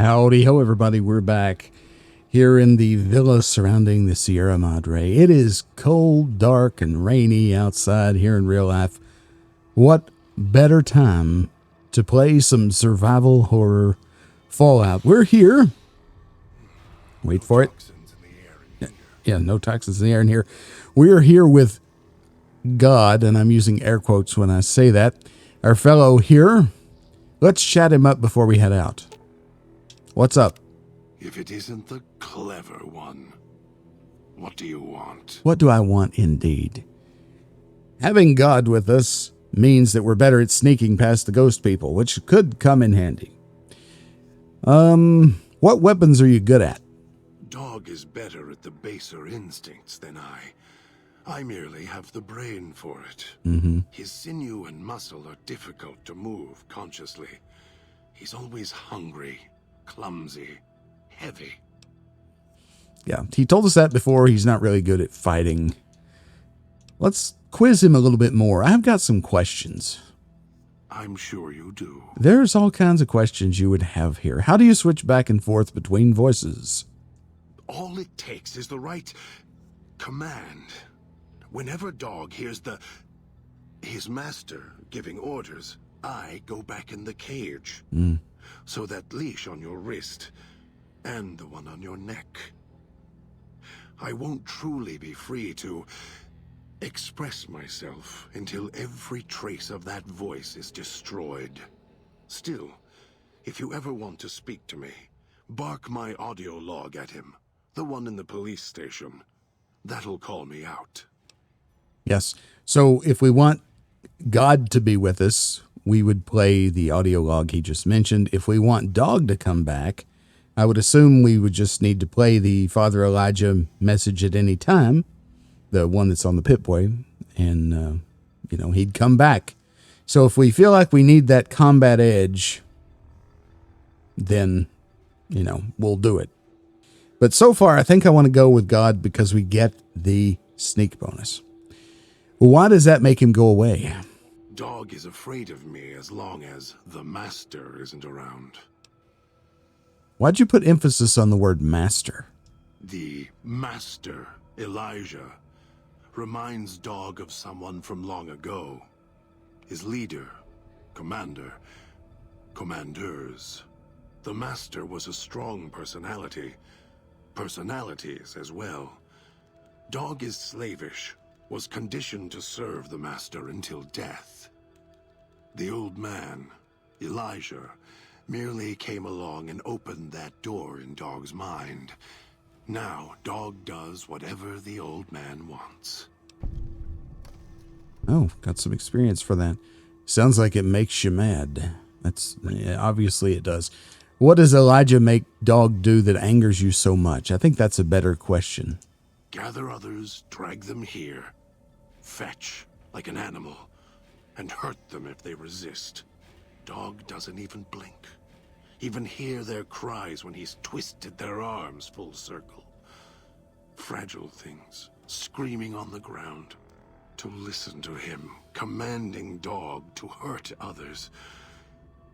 Howdy ho, everybody. We're back here in the villa surrounding the Sierra Madre. It is cold, dark, and rainy outside here in real life. What better time to play some survival horror Fallout? We're here. Wait for it. Yeah, no toxins in the air in here. We're here with God, and I'm using air quotes when I say that. Our fellow here. Let's chat him up before we head out. What's up? If it isn't the clever one, what do you want? What do I want indeed? Having God with us means that we're better at sneaking past the ghost people, which could come in handy. What weapons are you good at? Dog is better at the baser instincts than I. I merely have the brain for it. His sinew and muscle are difficult to move consciously. He's always hungry, clumsy, heavy. Yeah, he told us that before. He's not really good at fighting. Let's quiz him a little bit more. I've got some questions. I'm sure you do. There's all kinds of questions you would have here. How do you switch back and forth between voices? All it takes is the right command. Whenever Dog hears his master giving orders, I go back in the cage. So that leash on your wrist and the one on your neck. I won't truly be free to express myself until every trace of that voice is destroyed. Still, if you ever want to speak to me, bark my audio log at him, the one in the police station. That'll call me out. Yes. So if we want God to be with us, we would play the audio log he just mentioned. If we want Dog to come back, I would assume we would just need to play the Father Elijah message at any time, the one that's on the Pip-Boy, and, he'd come back. So if we feel like we need that combat edge, then, we'll do it. But so far, I think I want to go with God because we get the sneak bonus. Why does that make him go away? Dog is afraid of me as long as the master isn't around. Why'd you put emphasis on the word master? The master, Elijah, reminds Dog of someone from long ago. His leader, commander, commanders. The master was a strong personality. Personalities as well. Dog is slavish, was conditioned to serve the master until death. The old man, Elijah, merely came along and opened that door in Dog's mind. Now, Dog does whatever the old man wants. Oh, got some experience for that. Sounds like it makes you mad. Obviously it does. What does Elijah make Dog do that angers you so much? I think that's a better question. Gather others, drag them here. Fetch, like an animal, and hurt them if they resist. Dog doesn't even blink. Even hear their cries when he's twisted their arms full circle. Fragile things, screaming on the ground. To listen to him, commanding Dog to hurt others.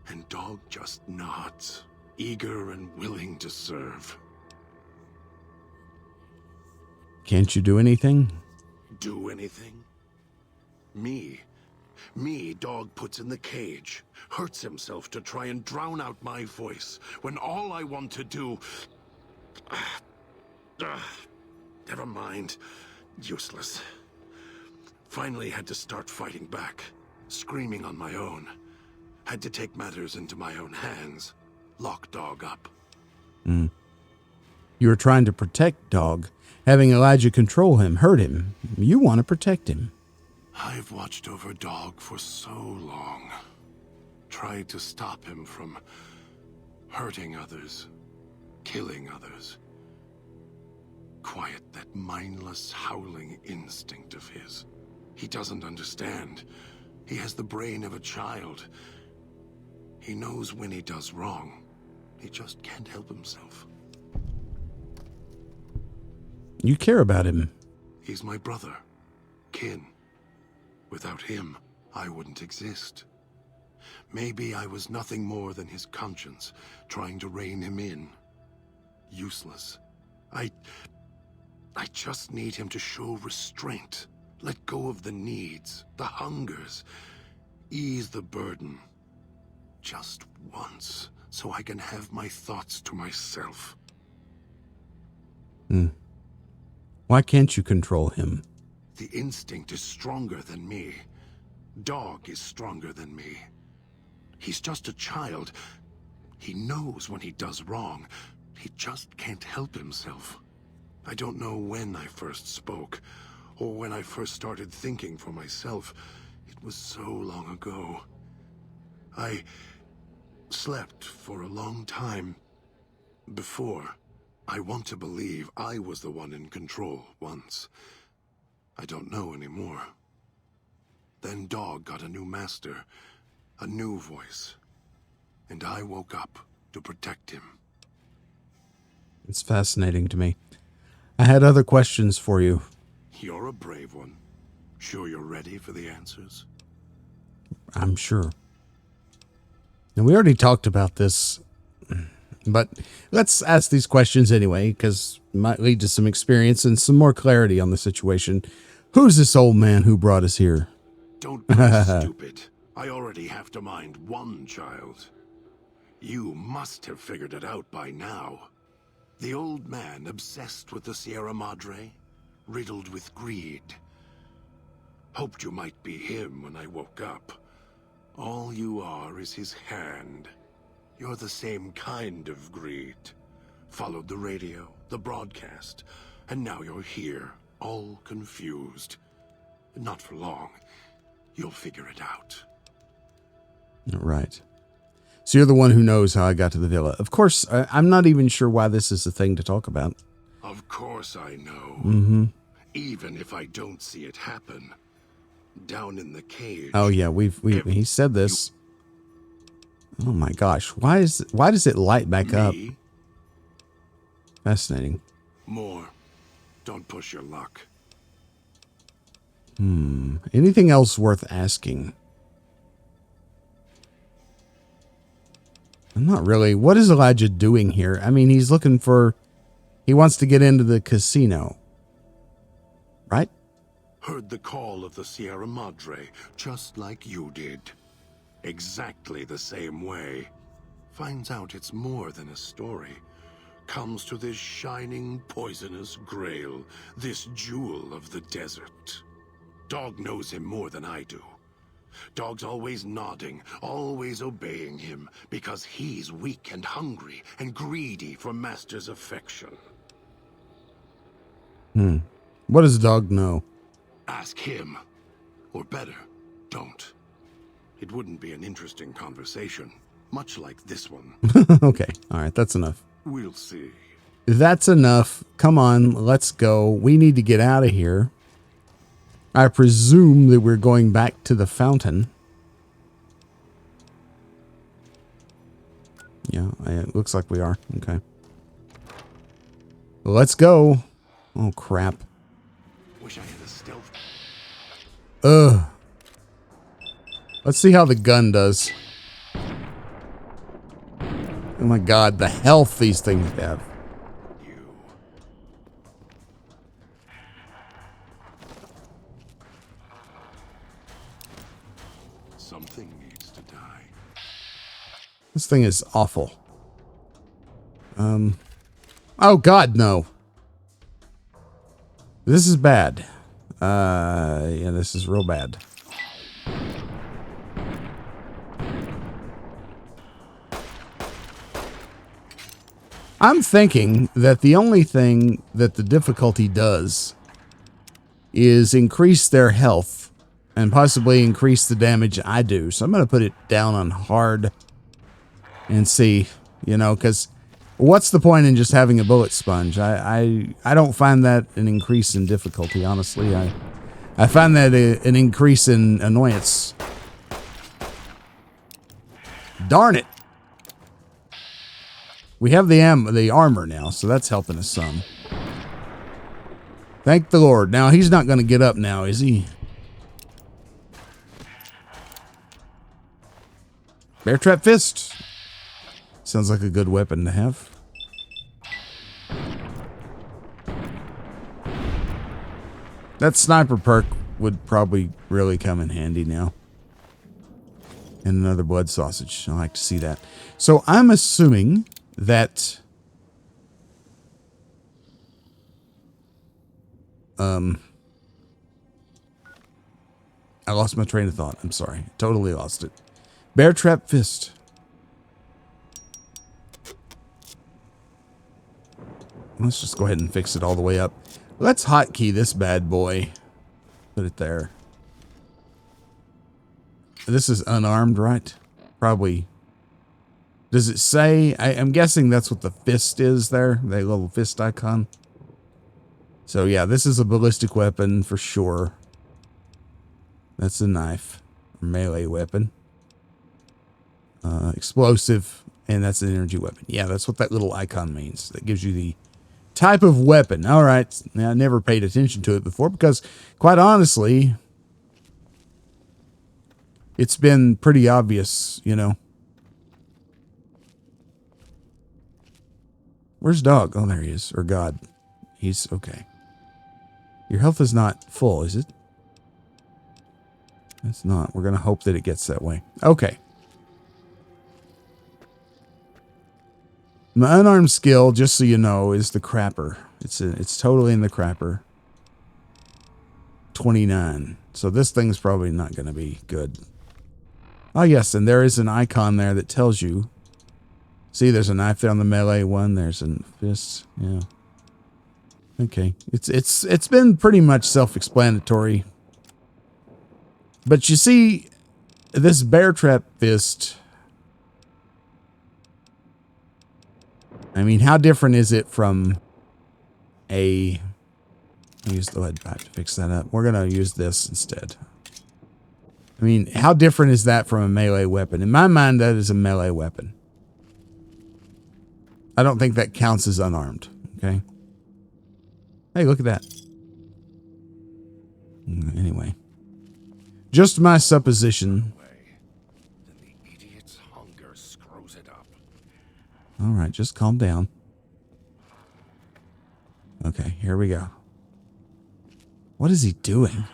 And Dog just nods, eager and willing to serve. Can't you do anything? Do anything? Me, Dog puts in the cage, hurts himself to try and drown out my voice, when all I want to do... never mind. Useless. Finally had to start fighting back, screaming on my own. Had to take matters into my own hands, lock Dog up. You were trying to protect Dog. Having Elijah control him, hurt him. You want to protect him. I've watched over Dog for so long. Tried to stop him from hurting others, killing others. Quiet that mindless, howling instinct of his. He doesn't understand. He has the brain of a child. He knows when he does wrong. He just can't help himself. You care about him. He's my brother, kin. Without him, I wouldn't exist. Maybe I was nothing more than his conscience, trying to rein him in. Useless. I just need him to show restraint. Let go of the needs, the hungers. Ease the burden. Just once, so I can have my thoughts to myself. Why can't you control him? The instinct is stronger than me. Dog is stronger than me. He's just a child. He knows when he does wrong. He just can't help himself. I don't know when I first spoke, or when I first started thinking for myself. It was so long ago. I slept for a long time before. I want to believe I was the one in control once. I don't know anymore. Then Dog got a new master, a new voice, and I woke up to protect him. It's fascinating to me. I had other questions for you. You're a brave one. Sure you're ready for the answers? I'm sure. And we already talked about this, but let's ask these questions anyway, because it might lead to some experience and some more clarity on the situation. Who's this old man who brought us here? Don't be stupid. I already have to mind one child. You must have figured it out by now. The old man obsessed with the Sierra Madre, riddled with greed. Hoped you might be him when I woke up. All you are is his hand. You're the same kind of greed. Followed the radio, the broadcast, and now you're here, all confused. Not for long. You'll figure it out. Right. So you're the one who knows how I got to the villa. Of course, I'm not even sure why this is a thing to talk about. Of course I know. Mm-hmm. Even if I don't see it happen. Down in the cage. Oh yeah, he said this. Oh my gosh, why does it light back up? Fascinating. More. Don't push your luck. Anything else worth asking? Not really. What is Elijah doing here? I mean, he wants to get into the casino. Right? Heard the call of the Sierra Madre, just like you did. Exactly the same way. Finds out it's more than a story. Comes to this shining, poisonous grail, this jewel of the desert. Dog knows him more than I do. Dog's always nodding, always obeying him, because he's weak and hungry and greedy for Master's affection. What does Dog know? Ask him. Or better, don't. It wouldn't be an interesting conversation, much like this one. Okay, all right, that's enough. We'll see. That's enough. Come on, let's go. We need to get out of here. I presume that we're going back to the fountain. Yeah, it looks like we are. Okay. Let's go. Oh, crap. Wish I had a stealth. Ugh. Let's see how the gun does. Oh my god, the health these things have. Something needs to die. This thing is awful. Oh god, no. This is bad. Yeah, this is real bad. I'm thinking that the only thing that the difficulty does is increase their health and possibly increase the damage I do. So I'm going to put it down on hard and see, because what's the point in just having a bullet sponge? I don't find that an increase in difficulty, honestly. I find that an increase in annoyance. Darn it. We have the armor now, so that's helping us some. Thank the Lord. Now, he's not going to get up now, is he? Bear trap fist. Sounds like a good weapon to have. That sniper perk would probably really come in handy now. And another blood sausage. I like to see that. So I'm assuming that I lost my train of thought. I'm sorry. Totally lost it. Bear trap fist. Let's just go ahead and fix it all the way up. Let's hotkey this bad boy. Put it there. This is unarmed, right? Probably. Does it say? I'm guessing that's what the fist is there. The little fist icon. So yeah, this is a ballistic weapon for sure. That's a knife. Melee weapon. Explosive. And that's an energy weapon. Yeah, that's what that little icon means. That gives you the type of weapon. All right. Now, I never paid attention to it before because, quite honestly, it's been pretty obvious, you know. Where's Dog? Oh, there he is. Or God. He's okay. Your health is not full, is it? It's not. We're going to hope that it gets that way. Okay. My unarmed skill, just so you know, is the crapper. It's totally in the crapper. 29. So this thing's probably not going to be good. Oh, yes, and there is an icon there that tells you. See, there's a knife there on the melee one. There's a fist. Yeah. Okay. It's been pretty much self-explanatory. But you see, this bear trap fist, I mean, how different is it from a... I'll use the lead pipe to fix that up. We're going to use this instead. I mean, how different is that from a melee weapon? In my mind, that is a melee weapon. I don't think that counts as unarmed, okay? Hey, look at that. Anyway. Just my supposition. All right, just calm down. Okay, here we go. What is he doing?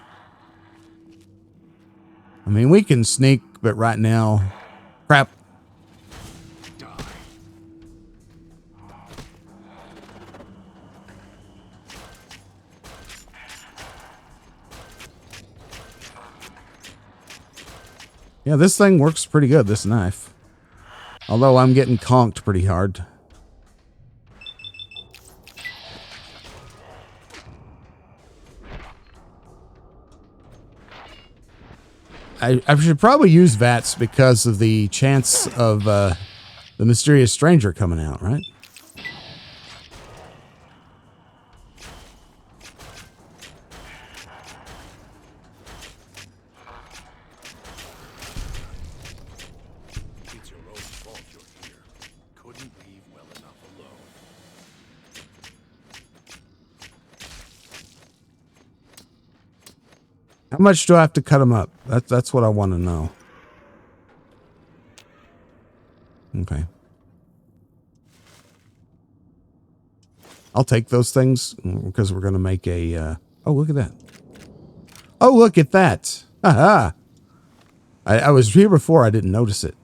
I mean, we can sneak, but right now... Crap. Yeah, this thing works pretty good, this knife. Although I'm getting conked pretty hard. I should probably use VATS because of the chance of the mysterious stranger coming out, right? It's your own fault you're here. Couldn't leave well enough alone. How much do I have to cut them up? That's what I want to know. Okay. I'll take those things because we're going to make a... oh, look at that. Oh, look at that. Aha. I was here before. I didn't notice it.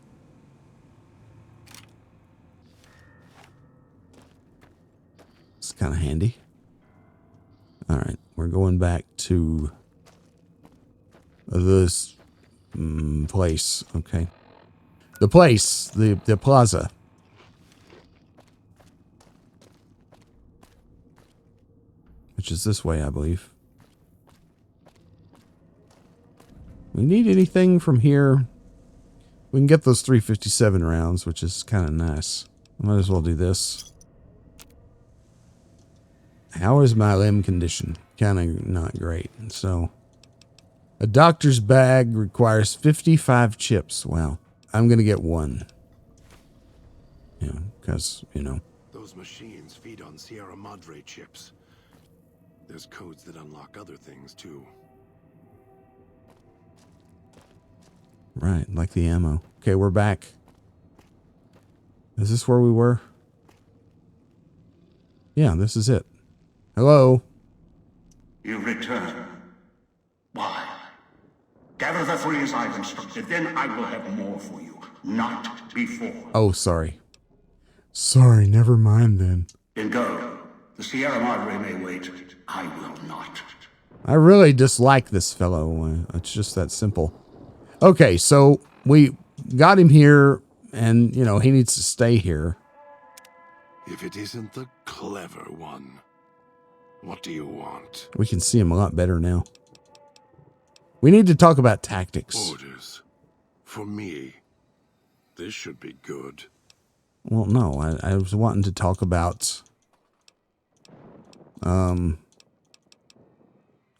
It's kind of handy. All right. We're going back to... this place. Okay. The place. The plaza. Which is this way, I believe. We need anything from here. We can get those 357 rounds, which is kind of nice. I might as well do this. How is my limb condition? Kind of not great. So... a doctor's bag requires 55 chips. Wow. I'm going to get one. Yeah, because, you know. Those machines feed on Sierra Madre chips. There's codes that unlock other things, too. Right, like the ammo. Okay, we're back. Is this where we were? Yeah, this is it. Hello? You return. Why? Gather the 3 as I've instructed, then I will have more for you. Not before. Oh, sorry. Sorry, never mind then. Then go. The Sierra Madre may wait. I will not. I really dislike this fellow. It's just that simple. Okay, so we got him here, and, you know, he needs to stay here. If it isn't the clever one, what do you want? We can see him a lot better now. We need to talk about tactics. Orders. For me. This should be good. Well, no, I was wanting to talk about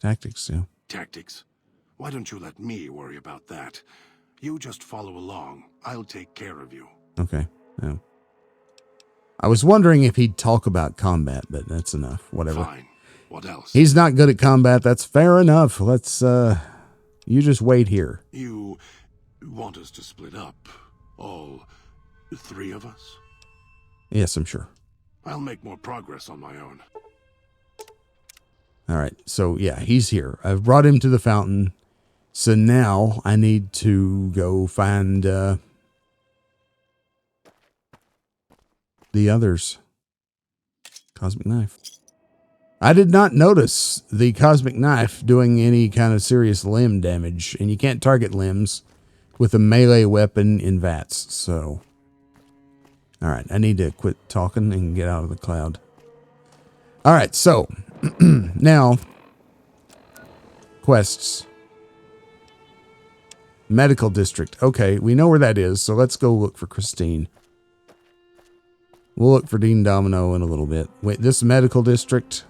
tactics, yeah. Tactics. Why don't you let me worry about that? You just follow along. I'll take care of you. Okay, yeah. I was wondering if he'd talk about combat, but that's enough. Whatever. Fine. What else? He's not good at combat. That's fair enough. Let's, you just wait here. You want us to split up? All 3 of us? Yes, I'm sure. I'll make more progress on my own. All right. So, yeah, he's here. I've brought him to the fountain. So now I need to go find the others. Cosmic knife. I did not notice the cosmic knife doing any kind of serious limb damage, and you can't target limbs with a melee weapon in VATS. So, all right, I need to quit talking and get out of the cloud. All right, so now quests. Medical district. Okay, we know where that is, so let's go look for Christine. We'll look for Dean Domino in a little bit. Wait, this medical district.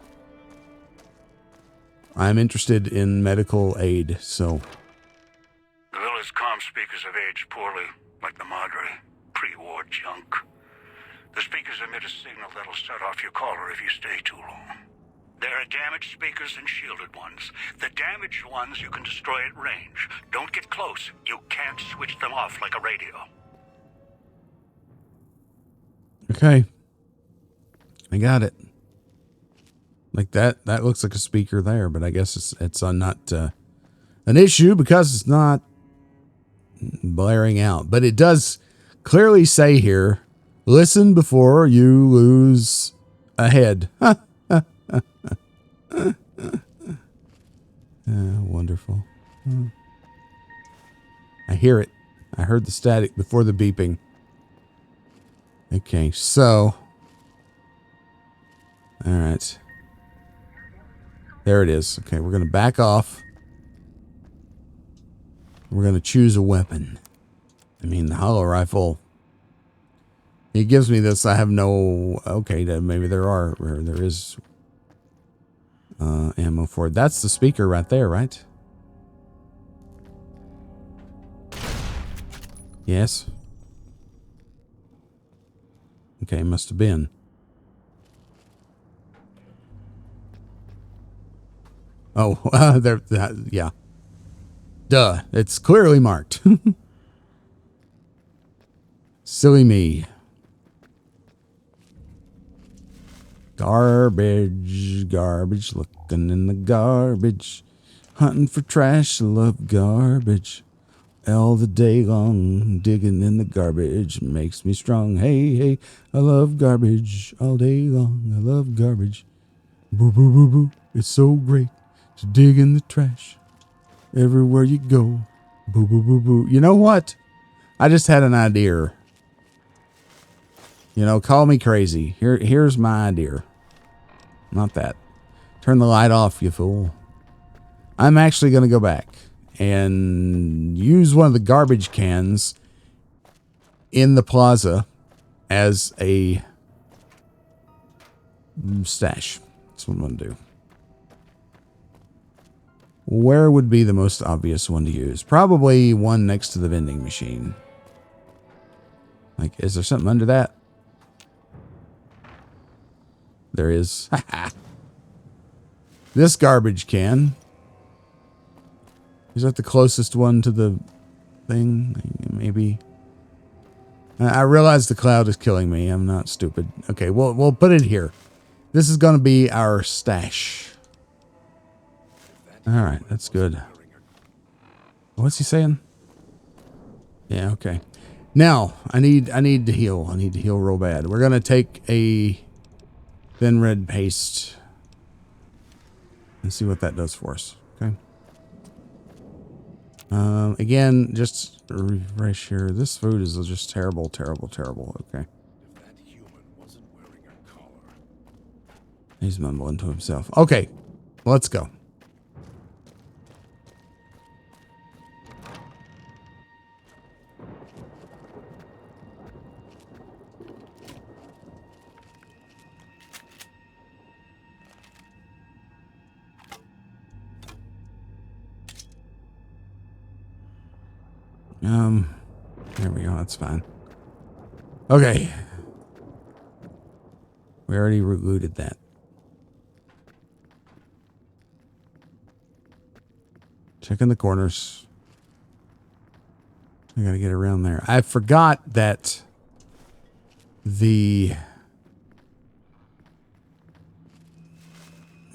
I'm interested in medical aid, so. The village comm speakers have aged poorly, like the Madre. Pre-war junk. The speakers emit a signal that'll set off your caller if you stay too long. There are damaged speakers and shielded ones. The damaged ones you can destroy at range. Don't get close. You can't switch them off like a radio. Okay. I got it. Like that looks like a speaker there, but I guess it's not an issue because it's not blaring out. But it does clearly say here, listen before you lose a head. Wonderful. I hear it. I heard the static before the beeping. Okay, so. All right. There it is. Okay, we're going to back off. We're going to choose a weapon. I mean, the hollow rifle. It gives me this. I have no. Okay, maybe there is ammo for it. That's the speaker right there, right? Yes. Okay, must have been. Oh, there. Yeah. Duh. It's clearly marked. Silly me. Garbage, looking in the garbage, hunting for trash, love garbage, all the day long, digging in the garbage, makes me strong, hey, I love garbage, all day long, I love garbage, boo, boo, boo, boo, it's so great to dig in the trash, everywhere you go, boo, boo, boo, boo. You know what? I just had an idea. You know, call me crazy. Here's my idea. Not that. Turn the light off, you fool. I'm actually going to go back and use one of the garbage cans in the plaza as a stash. That's what I'm going to do. Where would be the most obvious one to use? Probably one next to the vending machine. Like, is there something under that? There is. This garbage can. Is that the closest one to the thing? Maybe. I realize the cloud is killing me. I'm not stupid. Okay, we'll put it here. This is going to be our stash. All right, that's good. What's he saying? Yeah, okay. Now, I need to heal. I need to heal real bad. We're going to take a thin red paste and see what that does for us. Okay. Again, just a refresh here. This food is just terrible, terrible, terrible. Okay. If that human wasn't wearing a collar. He's mumbling to himself. Okay, let's go. There we go. That's fine. Okay. We already looted that. Checking the corners. I gotta get around there. I forgot that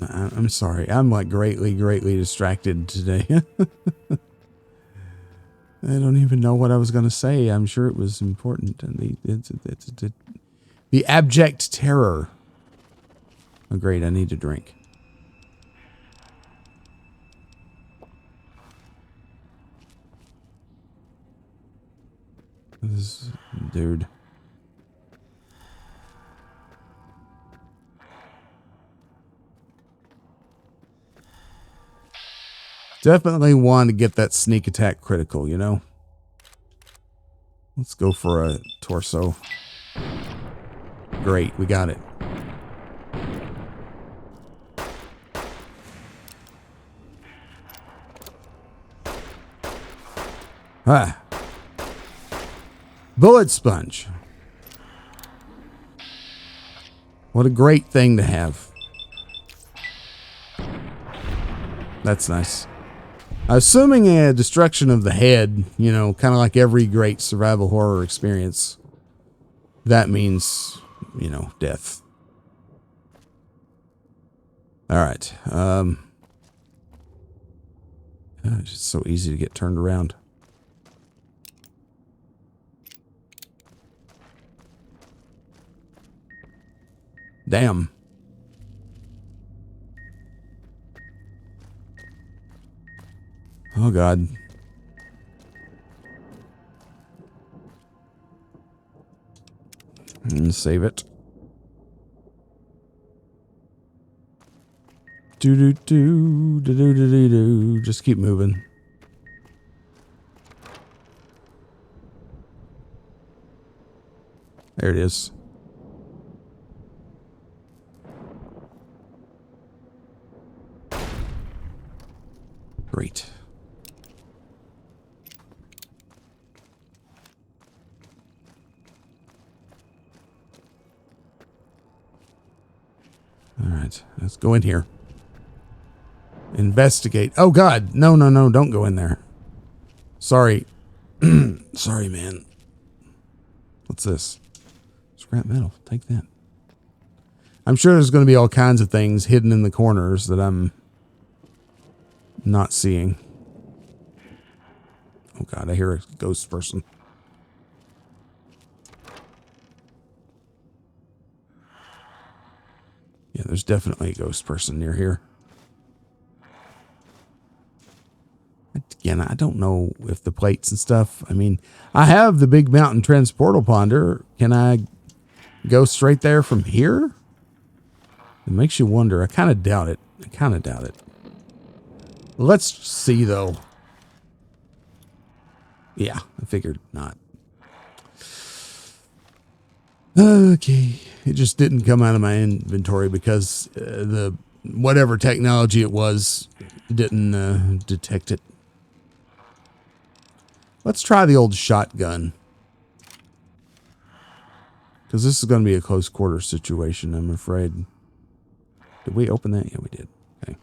I'm sorry. I'm like greatly distracted today. I don't even know what I was going to say. I'm sure it was important. And the abject terror. Oh, great. I need to drink. This dude. Definitely want to get that sneak attack critical, you know? Let's go for a torso. Great, we got it. Ah. Bullet sponge. What a great thing to have. That's nice. Assuming a destruction of the head, you know, kind of like every great survival horror experience, that means, you know, death. All right. It's just so easy to get turned around. Damn. Oh, God. And save it. Do. Just keep moving. There it is. Great. All right, let's go in here. Investigate. Oh, God. No, don't go in there. Sorry. Sorry, man. What's this? Scrap metal. Take that. I'm sure there's going to be all kinds of things hidden in the corners that I'm not seeing. Oh, God, I hear a ghost person. Yeah, there's definitely a ghost person near here. Again, I don't know if the plates and stuff, I mean, I have the big mountain transportal ponder. Can I go straight there from here? It makes you wonder. I kind of doubt it. Let's see, though. Yeah, I figured not. Okay. It just didn't come out of my inventory because the whatever technology it was didn't detect it. Let's try the old shotgun. Because this is going to be a close quarter situation, I'm afraid. Did we open that? Yeah, we did. Okay.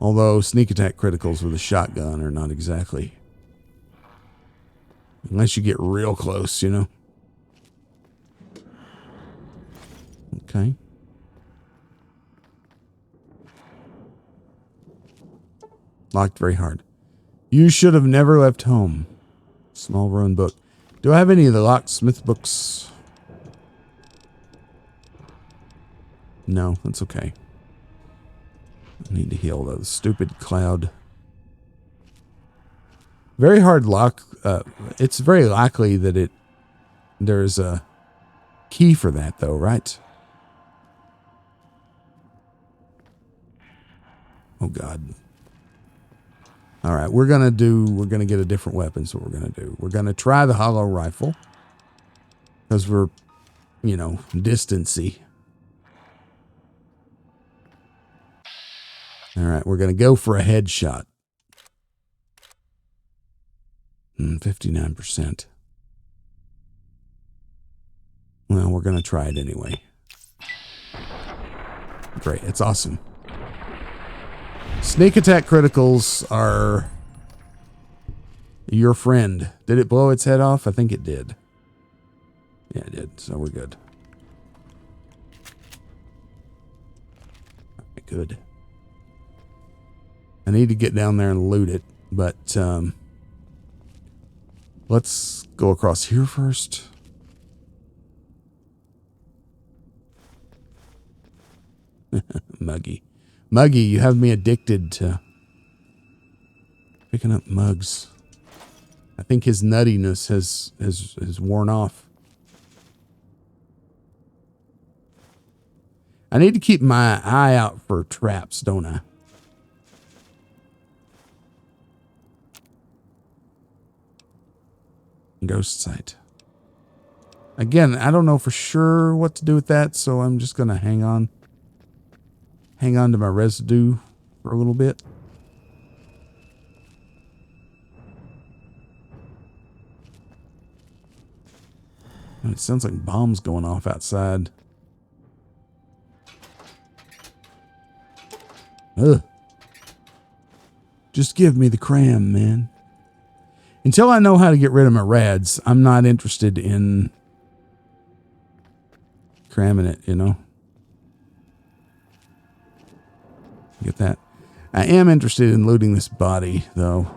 Although sneak attack criticals with a shotgun are not exactly. Unless you get real close, you know. Okay. Locked very hard. You should have never left home. Small ruined book. Do I have any of the locksmith books? No, that's okay. I need to heal those. Stupid cloud. Very hard lock. It's very likely that there's a key for that though, right? Oh God. All right, we're going to get a different weapon. So we're going to do. We're going to try the hollow rifle. Because we're, you know, distancy. All right, we're going to go for a headshot. 59%. Well, we're going to try it anyway. Great, it's awesome. Sneak attack criticals are your friend. Did it blow its head off? I think it did. Yeah, it did, so we're good. All right, good. I need to get down there and loot it, but let's go across here first. Muggy. Muggy, you have me addicted to picking up mugs. I think his nuttiness has worn off. I need to keep my eye out for traps, don't I? Ghost sight. Again, I don't know for sure what to do with that, so I'm just going to hang on to my residue for a little bit. It sounds like bombs going off outside. Ugh. Just give me the cram, man. Until I know how to get rid of my rads, I'm not interested in cramming it, you know. Get that? I am interested in looting this body, though.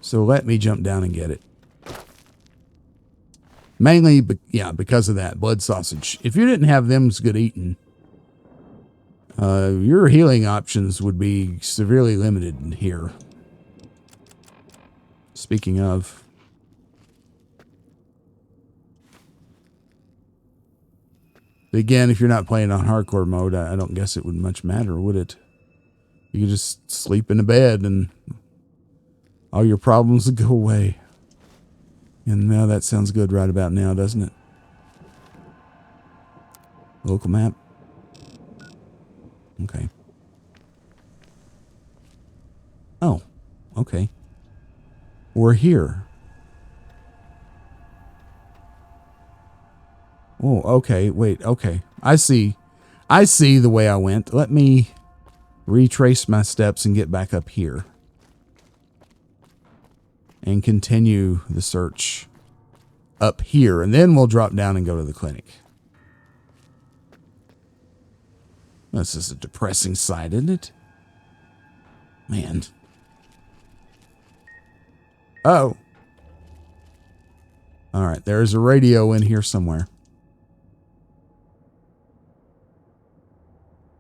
So let me jump down and get it. Mainly, because of that blood sausage. If you didn't have them, it's good eating. Your healing options would be severely limited here. Speaking of, again, if you're not playing on hardcore mode, I don't guess it would much matter, would it? You could just sleep in a bed and all your problems would go away. And now that sounds good right about now, doesn't it? Local map. Okay. Oh, okay. We're here. Oh, okay. Wait, okay. I see the way I went. Let me retrace my steps and get back up here. And continue the search up here. And then we'll drop down and go to the clinic. This is a depressing sight, isn't it? Man. Oh. All right, there's a radio in here somewhere.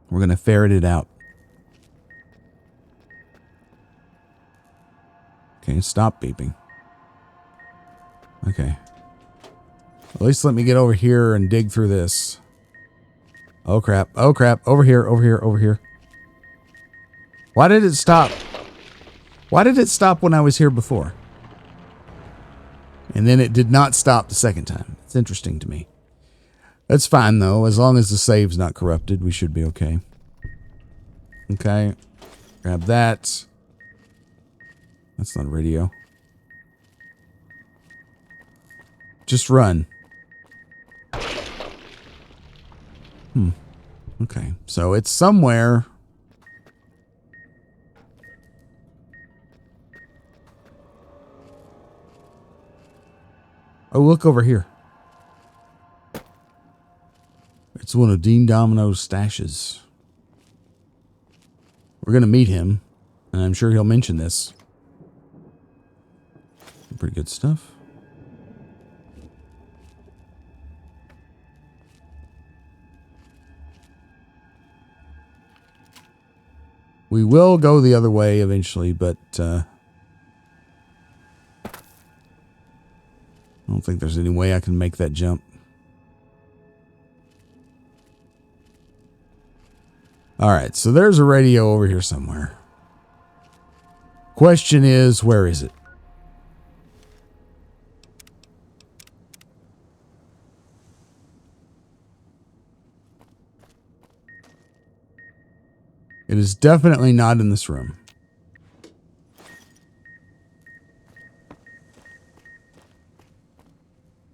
We're going to ferret it out. Okay, stop beeping. Okay. At least let me get over here and dig through this. Oh crap. Oh crap. Over here, over here, over here. Why did it stop? Why did it stop when I was here before? And then it did not stop the second time. It's interesting to me. That's fine though. As long as the save's not corrupted, we should be okay. Okay. Grab that. That's not a radio. Just run. Okay, so it's somewhere. Oh, look over here. It's one of Dean Domino's stashes. We're going to meet him, and I'm sure he'll mention this. Pretty good stuff. We will go the other way eventually, but I don't think there's any way I can make that jump. All right, so there's a radio over here somewhere. Question is, where is it? It is definitely not in this room.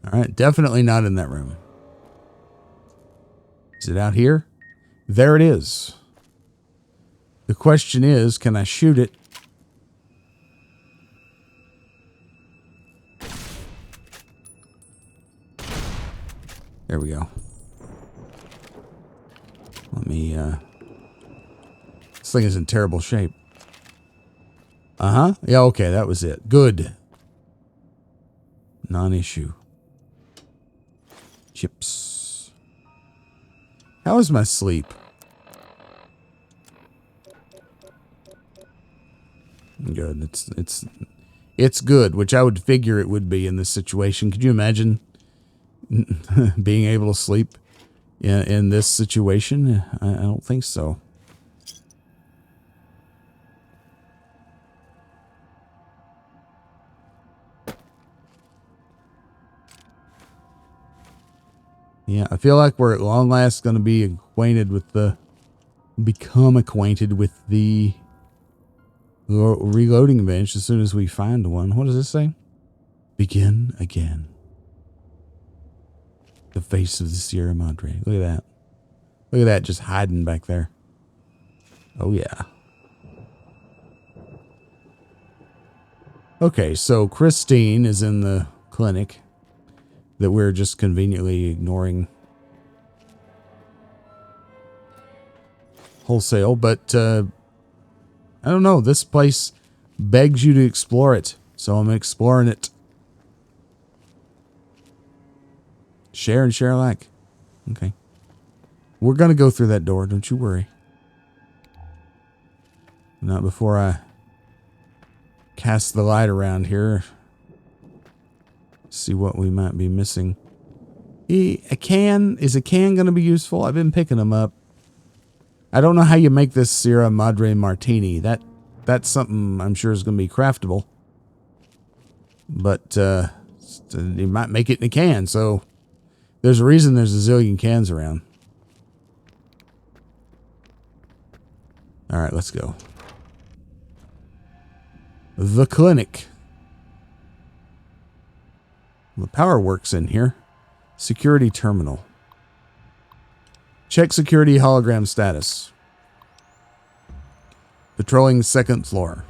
All right, definitely not in that room. Is it out here? There it is. The question is, can I shoot it? There we go. Let me, this thing is in terrible shape. Uh-huh. Yeah, okay, that was it. Good. Non-issue. Chips. How is my sleep? Good. It's good, which I would figure it would be in this situation. Could you imagine being able to sleep in this situation? I don't think so. Yeah, I feel like we're at long last going to be become acquainted with the reloading bench as soon as we find one. What does this say? Begin again. The face of the Sierra Madre. Look at that. Look at that just hiding back there. Oh, yeah. Okay, so Christine is in the clinic that we're just conveniently ignoring wholesale, but I don't know. This place begs you to explore it, so I'm exploring it. Share and share alike. Okay. We're going to go through that door. Don't you worry. Not before I cast the light around here. See what we might be missing. A can. Is a can going to be useful? I've been picking them up. I don't know how you make this Sierra Madre Martini. That's something I'm sure is going to be craftable. But you might make it in a can, so there's a reason there's a zillion cans around. All right, let's go. The clinic. The power works in here. Security terminal. Check security hologram status. Patrolling second floor.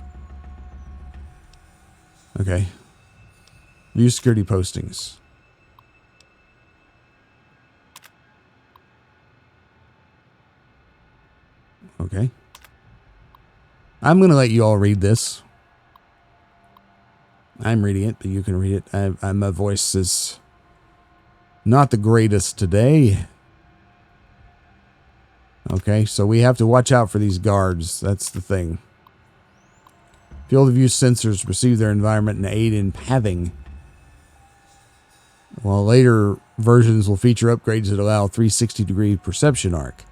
Okay. View security postings. Okay. I'm going to let you all read this. I'm reading it, but you can read it. My voice is not the greatest today. Okay, so we have to watch out for these guards. That's the thing. Field of view sensors perceive their environment and aid in pathing. While later versions will feature upgrades that allow 360-degree perception arc.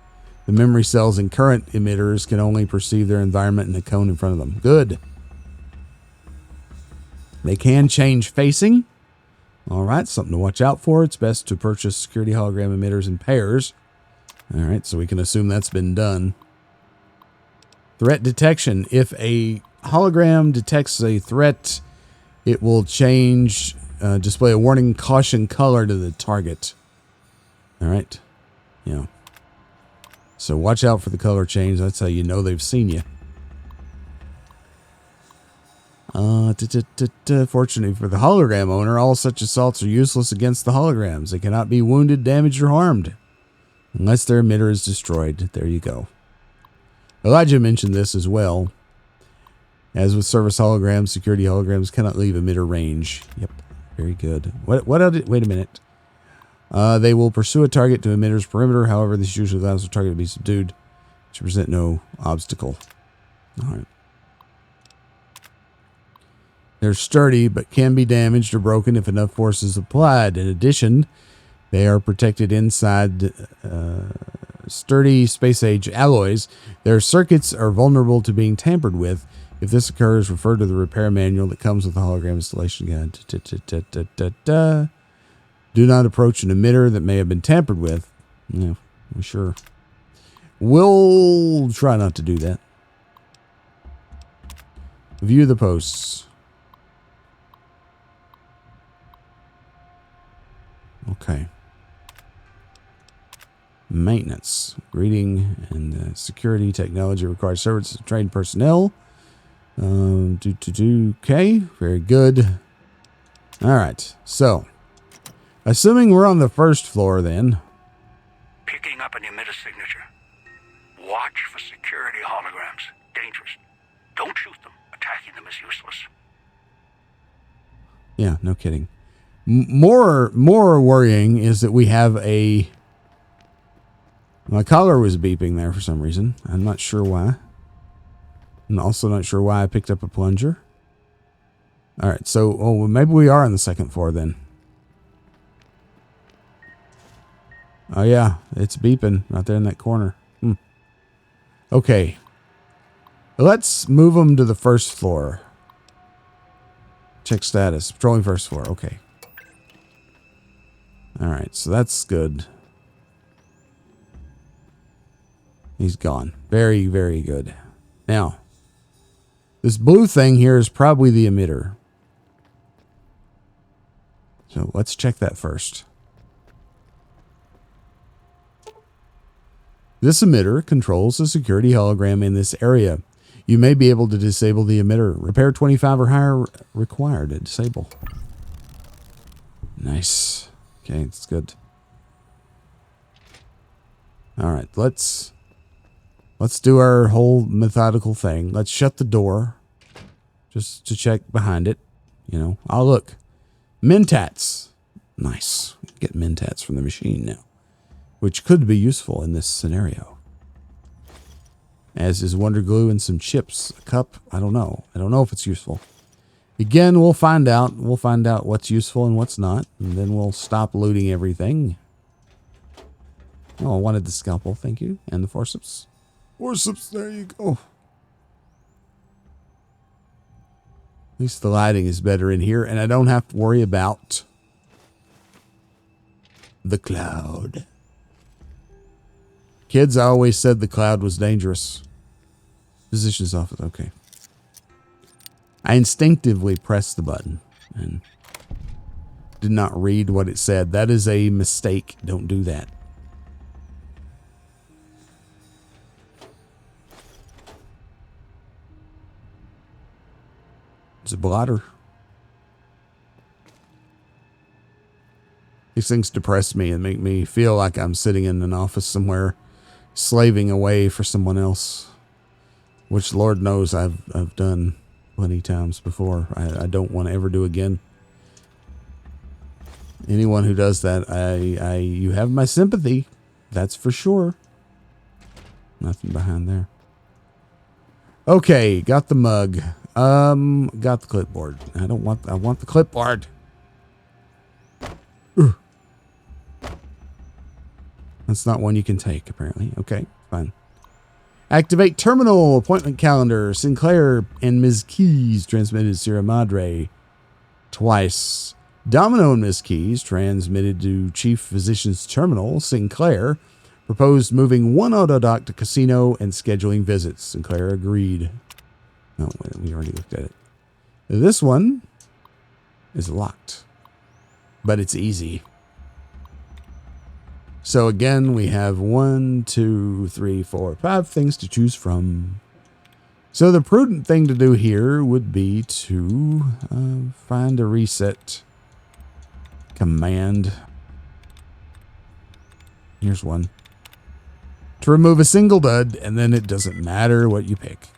The memory cells and current emitters can only perceive their environment in the cone in front of them. Good. They can change facing. All right, something to watch out for. It's best to purchase security hologram emitters in pairs. All right, so we can assume that's been done. Threat detection. If a hologram detects a threat, it will change, display a warning caution color to the target. All right. Yeah. So watch out for the color change. That's how you know they've seen you. Fortunately for the hologram owner, all such assaults are useless against the holograms. They cannot be wounded, damaged, or harmed unless their emitter is destroyed. There you go. Elijah mentioned this as well. As with service holograms, security holograms cannot leave emitter range. Yep, very good. Wait a minute. They will pursue a target to emitter's perimeter. However, this usually allows the target to be subdued to present no obstacle. All right. They're sturdy, but can be damaged or broken if enough force is applied. In addition, they are protected inside sturdy space-age alloys. Their circuits are vulnerable to being tampered with. If this occurs, refer to the repair manual that comes with the hologram installation guide. Do not approach an emitter that may have been tampered with. Yeah, sure. We'll try not to do that. View the posts. Okay. Maintenance. Greeting and security technology requires services of trained personnel. Okay. Very good. All right. So, assuming we're on the first floor then. Picking up an emitter signature. Watch for security holograms. Dangerous. Don't shoot them. Attacking them is useless. Yeah, no kidding. More worrying is that we have a... My collar was beeping there for some reason. I'm not sure why. I'm also not sure why I picked up a plunger. All right, so well, maybe we are on the second floor then. Oh yeah, it's beeping right there in that corner. Okay. Let's move them to the first floor. Check status. Patrolling first floor. Okay. All right, so that's good. He's gone. Very, very good. Now, this blue thing here is probably the emitter. So let's check that first. This emitter controls the security hologram in this area. You may be able to disable the emitter. Repair 25 or higher required to disable. Nice. Okay, that's good. All right, let's do our whole methodical thing. Let's shut the door just to check behind it. You know, oh look, mentats. Nice. Get mentats from the machine now, which could be useful in this scenario. As is Wonder Glue and some chips. A cup, I don't know. I don't know if it's useful. Again, we'll find out. We'll find out what's useful and what's not. And then we'll stop looting everything. Oh, I wanted the scalpel. Thank you. And the forceps. Forceps, there you go. At least the lighting is better in here. And I don't have to worry about the cloud. Kids, I always said the cloud was dangerous. Positions off. Okay. I instinctively pressed the button and did not read what it said. That is a mistake. Don't do that. It's a blotter. These things depress me and make me feel like I'm sitting in an office somewhere slaving away for someone else, which Lord knows I've done plenty times before. I don't want to ever do again. Anyone who does that, you have my sympathy. That's for sure. Nothing behind there. Okay, got the mug. Got the clipboard. I want the clipboard. Ugh. That's not one you can take, apparently. Okay, fine. Activate terminal appointment calendar. Sinclair and Ms. Keys transmitted Sierra Madre twice. Domino and Ms. Keys transmitted to Chief Physician's terminal. Sinclair proposed moving one autodoc to casino and scheduling visits. Sinclair agreed. No, wait, we already looked at it. This one is locked, but it's easy. So again, we have 1, 2, 3, 4, 5 things to choose from. So the prudent thing to do here would be to find a reset command. Here's one. To remove a single dud, and then it doesn't matter what you pick,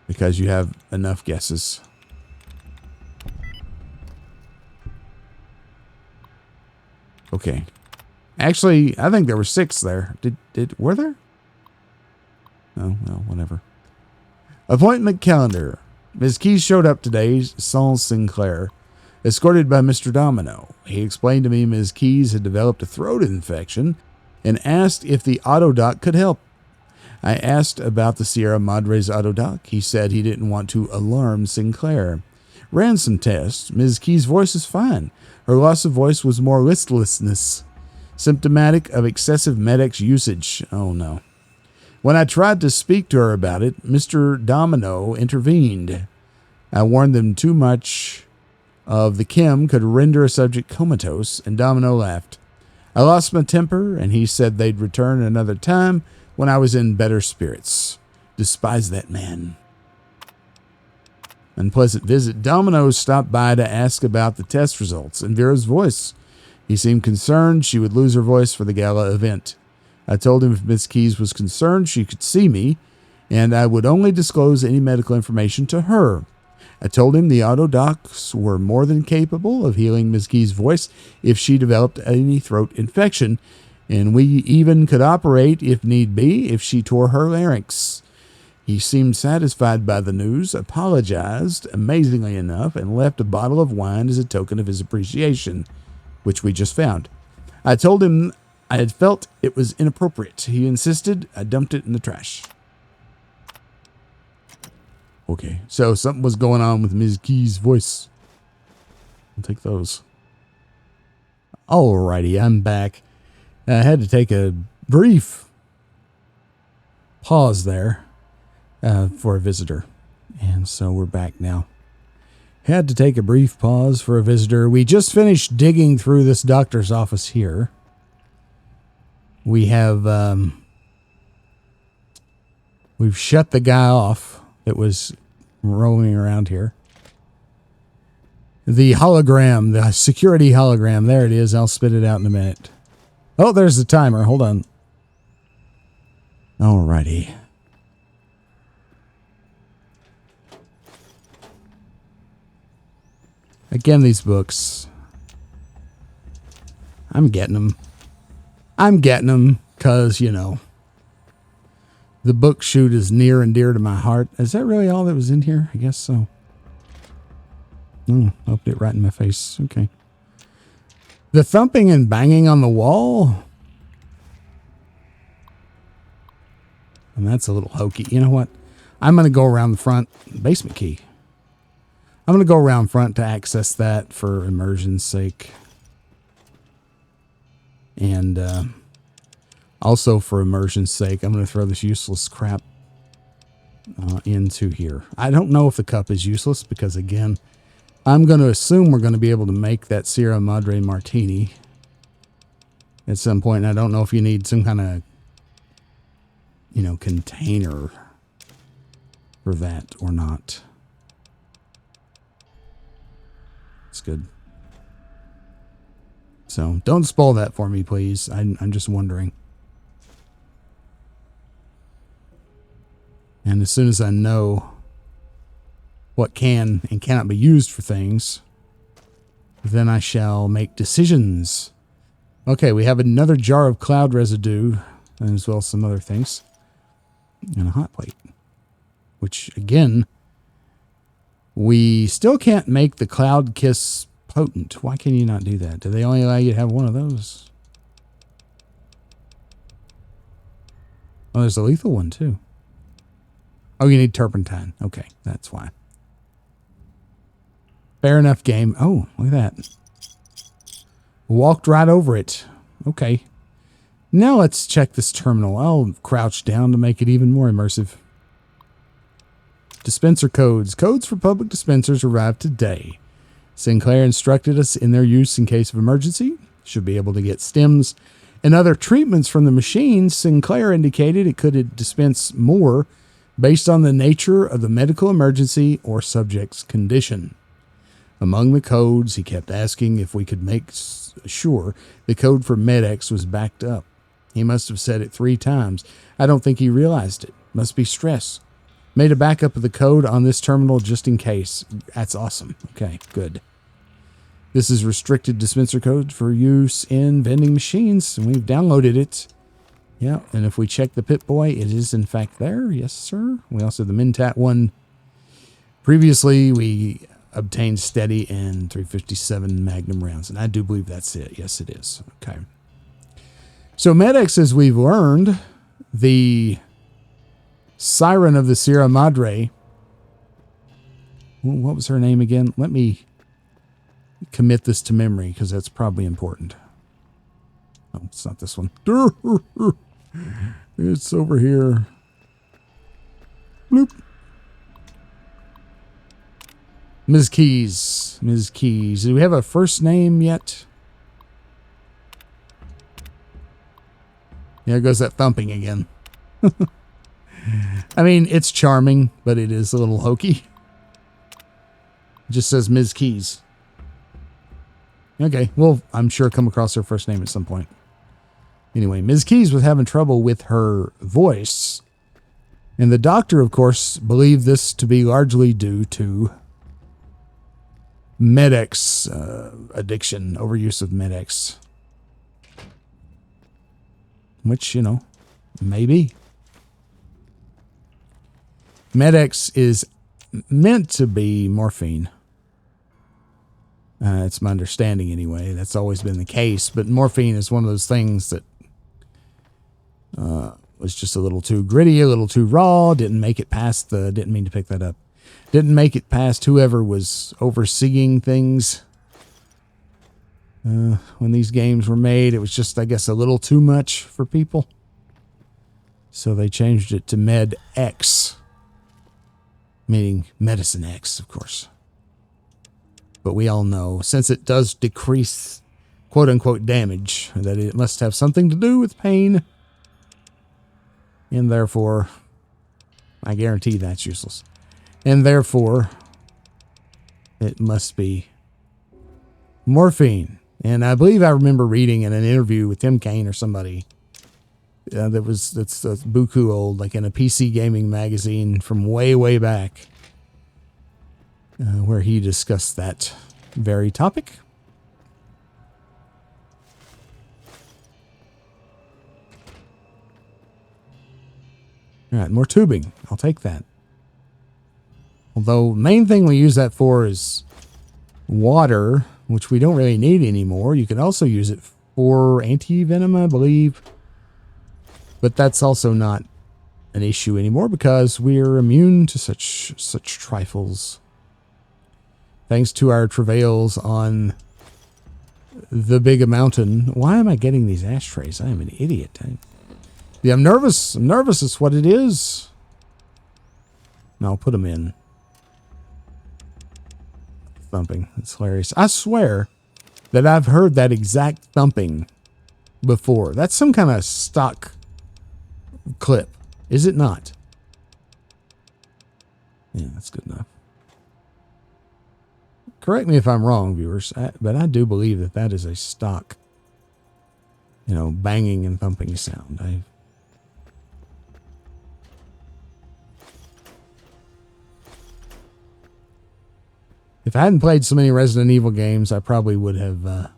because you have enough guesses. Okay. Actually, I think there were 6 there. Were there? Oh, well, whatever. Appointment calendar. Ms. Keys showed up today, Saul Sinclair, escorted by Mr. Domino. He explained to me Ms. Keys had developed a throat infection and asked if the autodoc could help. I asked about the Sierra Madre's autodoc. He said he didn't want to alarm Sinclair. Ran some tests. Ms. Keys' voice is fine. Her loss of voice was more listlessness, symptomatic of excessive Med-X usage. Oh, no. When I tried to speak to her about it, Mr. Domino intervened. I warned them too much of the chem could render a subject comatose, and Domino laughed. I lost my temper, and he said they'd return another time when I was in better spirits. Despise that man. Unpleasant visit. Domino stopped by to ask about the test results and Vera's voice. He seemed concerned she would lose her voice for the gala event. I told him if Miss Keys was concerned, she could see me, and I would only disclose any medical information to her. I told him the autodocs were more than capable of healing Miss Keys' voice if she developed any throat infection, and we even could operate, if need be, if she tore her larynx. He seemed satisfied by the news, apologized, amazingly enough, and left a bottle of wine as a token of his appreciation, which we just found. I told him I had felt it was inappropriate. He insisted. I dumped it in the trash. Okay, so something was going on with Ms. Key's voice. I'll take those. Alrighty, I'm back. I had to take a brief pause there for a visitor. And so we're back now. Had to take a brief pause for a visitor. We just finished digging through this doctor's office here. We have, we've shut the guy off that was roaming around here. The hologram, the security hologram, there it is. I'll spit it out in a minute. Oh, there's the timer. Hold on. Alrighty. Again, these books. I'm getting them. I'm getting them because, you know, the book shoot is near and dear to my heart. Is that really all that was in here? I guess so. Opened it right in my face. Okay. The thumping and banging on the wall. And that's a little hokey. You know what? I'm going to go around the front. Basement key. I'm going to go around front to access that for immersion's sake. And also for immersion's sake, I'm going to throw this useless crap into here. I don't know if the cup is useless because, again, I'm going to assume we're going to be able to make that Sierra Madre Martini at some point. And I don't know if you need some kind of, you know, container for that or not. It's good. So don't spoil that for me, please. I'm just wondering. And as soon as I know what can and cannot be used for things, then I shall make decisions. Okay, we have another jar of cloud residue, as well as some other things. And a hot plate. Which, again, we still can't make the Cloud Kiss potent. Why can you not do that? Do they only allow you to have one of those? Oh, there's a lethal one, too. Oh, you need turpentine. Okay, that's why. Fair enough, game. Oh, look at that. Walked right over it. Okay. Now let's check this terminal. I'll crouch down to make it even more immersive. Dispenser codes. Codes for public dispensers arrived today. Sinclair instructed us in their use in case of emergency. should be able to get stems and other treatments from the machines. Sinclair indicated it could dispense more based on the nature of the medical emergency or subject's condition. Among the codes, he kept asking if we could make sure the code for Med-X was backed up. He must have said it 3 times. I don't think he realized it. Must be stress. Made a backup of the code on this terminal just in case. That's awesome. Okay, good. This is restricted dispenser code for use in vending machines, and we've downloaded it. Yeah, and if we check the Pip-Boy, it is in fact there. Yes, sir. We also have the Mentat one. Previously, we obtained steady and 357 Magnum rounds, and I do believe that's it. Yes, it is. Okay. So Med-X, as we've learned, the Siren of the Sierra Madre. What was her name again? Let me commit this to memory because that's probably important. Oh, it's not this one. It's over here. Bloop. Ms. Keys. Ms. Keys. Do we have a first name yet? There goes that thumping again. I mean, it's charming, but it is a little hokey. It just says Ms. Keys. Okay, well, I'm sure come across her first name at some point. Anyway, Ms. Keys was having trouble with her voice. And the doctor, of course, believed this to be largely due to Med-X addiction, overuse of Med-X. Which, you know, maybe. Med-X is meant to be morphine. It's my understanding anyway. That's always been the case. But morphine is one of those things that was just a little too gritty, a little too raw. Didn't make it past the... Didn't mean to pick that up. Didn't make it past whoever was overseeing things. When these games were made, it was just, I guess, a little too much for people. So they changed it to Med-X. Meaning Medicine X, of course. But we all know, since it does decrease quote-unquote damage, that it must have something to do with pain. And therefore, I guarantee that's useless. And therefore, it must be morphine. And I believe I remember reading in an interview with Tim Kaine or somebody that's buku old, like in a PC gaming magazine from way, way back, where he discussed that very topic. All right, more tubing. I'll take that. Although, main thing we use that for is water, which we don't really need anymore. You can also use it for anti-venom, I believe. But that's also not an issue anymore because we're immune to such trifles. Thanks to our travails on the big mountain. Why am I getting these ashtrays? I am an idiot. I'm nervous. I'm nervous is what it is. No, I'll put them in. Thumping. It's hilarious. I swear that I've heard that exact thumping before. That's some kind of stock clip. Is it not? Yeah, that's good enough. Correct me if I'm wrong, viewers, but I do believe that that is a stock, banging and thumping sound. If I hadn't played so many Resident Evil games, I probably would have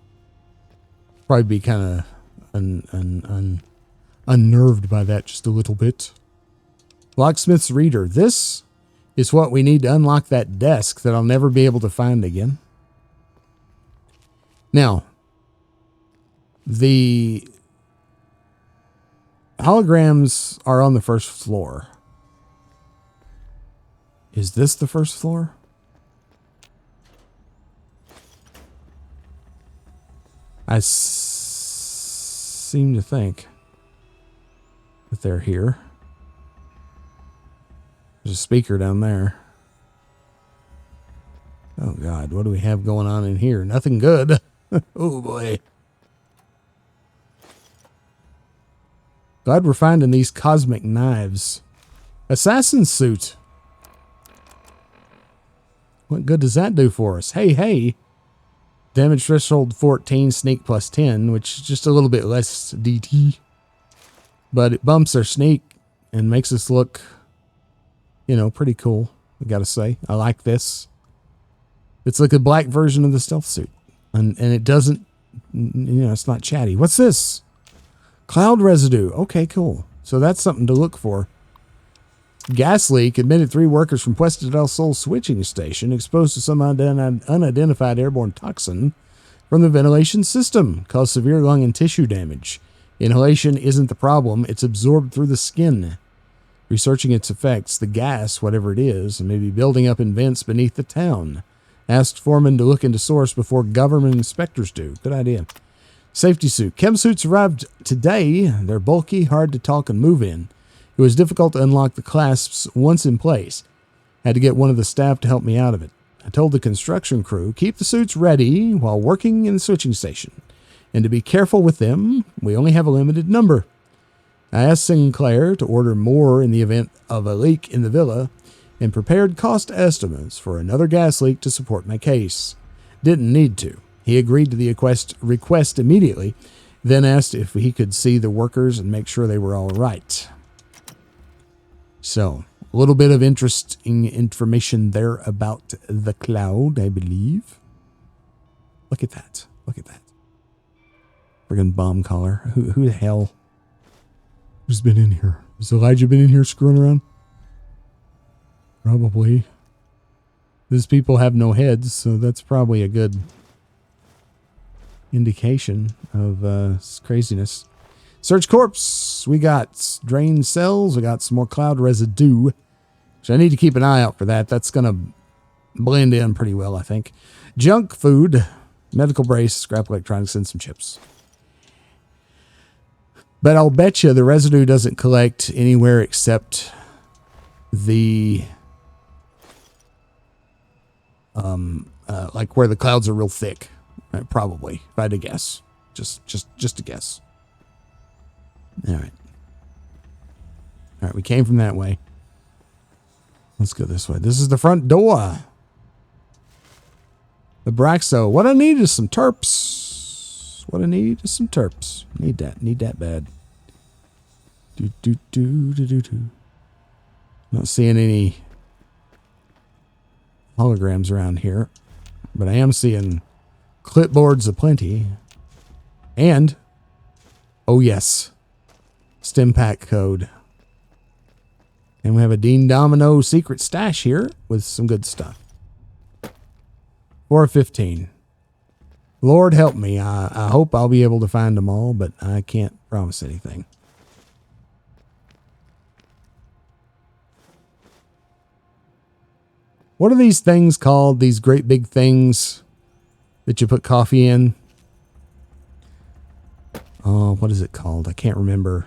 probably be kind of unnerved by that just a little bit. Locksmith's Reader. This is what we need to unlock that desk that I'll never be able to find again. Now, the holograms are on the first floor. Is this the first floor? I seem to think that they're here. There's a speaker down there. Oh God, what do we have going on in here? Nothing good. Oh boy. Glad we're finding these cosmic knives. Assassin suit. What good does that do for us? Hey, hey. Damage threshold 14, sneak plus 10, which is just a little bit less DT. But it bumps our sneak and makes us look, you know, pretty cool, I gotta say. I like this. It's like a black version of the stealth suit. And it doesn't, you know, it's not chatty. What's this? Cloud residue. Okay, cool. So that's something to look for. Gas leak. Admitted 3 workers from Puesta del Sol switching station exposed to some unidentified airborne toxin from the ventilation system. Caused severe lung and tissue damage. Inhalation isn't the problem. It's absorbed through the skin. Researching its effects, the gas, whatever it is, may be building up in vents beneath the town. Asked foreman to look into source before government inspectors do. Good idea. Safety suit. Chem suits arrived today. They're bulky, hard to talk and move in. It was difficult to unlock the clasps once in place. Had to get one of the staff to help me out of it. I told the construction crew, keep the suits ready while working in the switching station. And to be careful with them, we only have a limited number. I asked Sinclair to order more in the event of a leak in the villa and prepared cost estimates for another gas leak to support my case. Didn't need to. He agreed to the request immediately, then asked if he could see the workers and make sure they were all right. So, a little bit of interesting information there about the cloud, I believe. Look at that. Look at that. Friggin' bomb collar. Who the hell? Who's been in here? Has Elijah been in here screwing around? Probably. These people have no heads, so that's probably a good indication of craziness. Search corpse. We got drained cells. We got some more cloud residue. Which I need to keep an eye out for that. That's going to blend in pretty well, I think. Junk food. Medical brace. Scrap electronics and some chips. But I'll bet you the residue doesn't collect anywhere except the like where the clouds are real thick. Probably, if I had to guess. Just a guess. All right. All right, we came from that way. Let's go this way. This is the front door. The Braxo. What I need is some terps. What I need is some terps. Need that bad. Not seeing any holograms around here, but I am seeing clipboards aplenty. And, oh yes, stim pack code. And we have a Dean Domino secret stash here with some good stuff. 415. Lord help me. I hope I'll be able to find them all, but I can't promise anything. What are these things called? These great big things that you put coffee in? Oh, what is it called? I can't remember.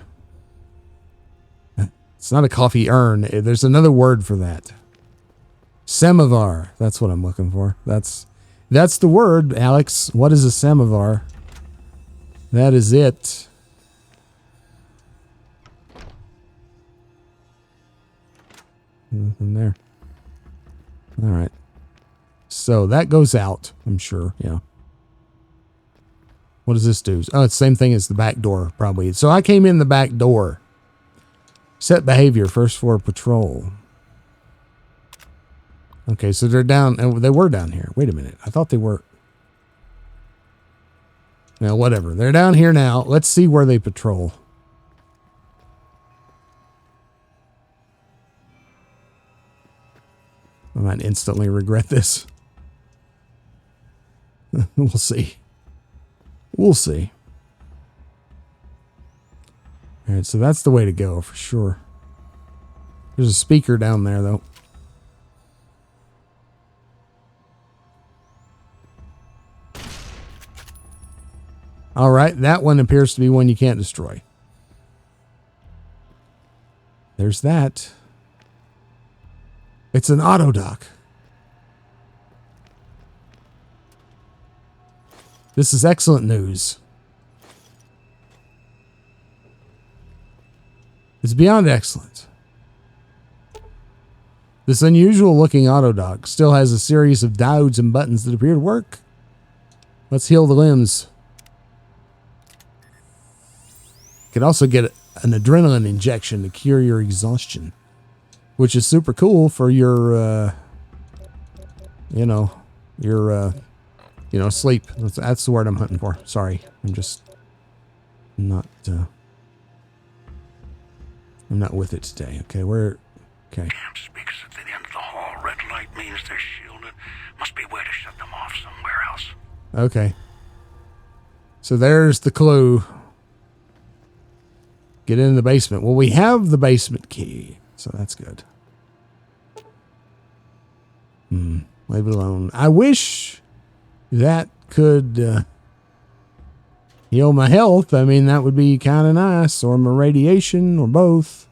It's not a coffee urn. There's another word for that. Samovar. That's what I'm looking for. That's the word, Alex. What is a samovar? That is it. Nothing there. All right. So that goes out, I'm sure. Yeah. What does this do? Oh, it's the same thing as the back door, probably. So I came in the back door. Set behavior, first floor patrol. Okay, so they're down. They were down here. Wait a minute. I thought they were. Now, whatever. They're down here now. Let's see where they patrol. I might instantly regret this. We'll see. We'll see. All right, so that's the way to go for sure. There's a speaker down there, though. All right, that one appears to be one you can't destroy. There's that. It's an auto dock. This is excellent news. It's beyond excellent. This unusual looking auto dock still has a series of diodes and buttons that appear to work. Let's heal the limbs. You can also get an adrenaline injection to cure your exhaustion, which is super cool for your, sleep. That's the word I'm hunting for. Sorry. I'm not with it today. Okay, okay. Camp speakers at the end of the hall. Red light means they're shielded. Must be a way to shut them off somewhere else. Okay. So there's the clue. Get in the basement. Well, we have the basement key, so that's good. Leave it alone. I wish that could heal my health. I mean, that would be kind of nice. Or my radiation, or both.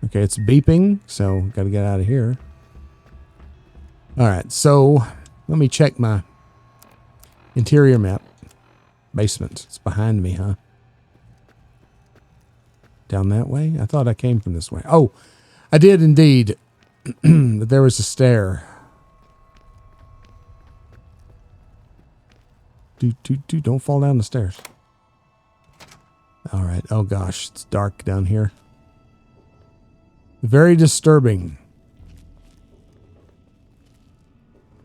Okay, it's beeping, so got to get out of here. All right, so let me check my interior map. Basement. It's behind me, huh? Down that way? I thought I came from this way. Oh, I did indeed. But there was a stair. Don't fall down the stairs. All right. Oh, gosh. It's dark down here. Very disturbing.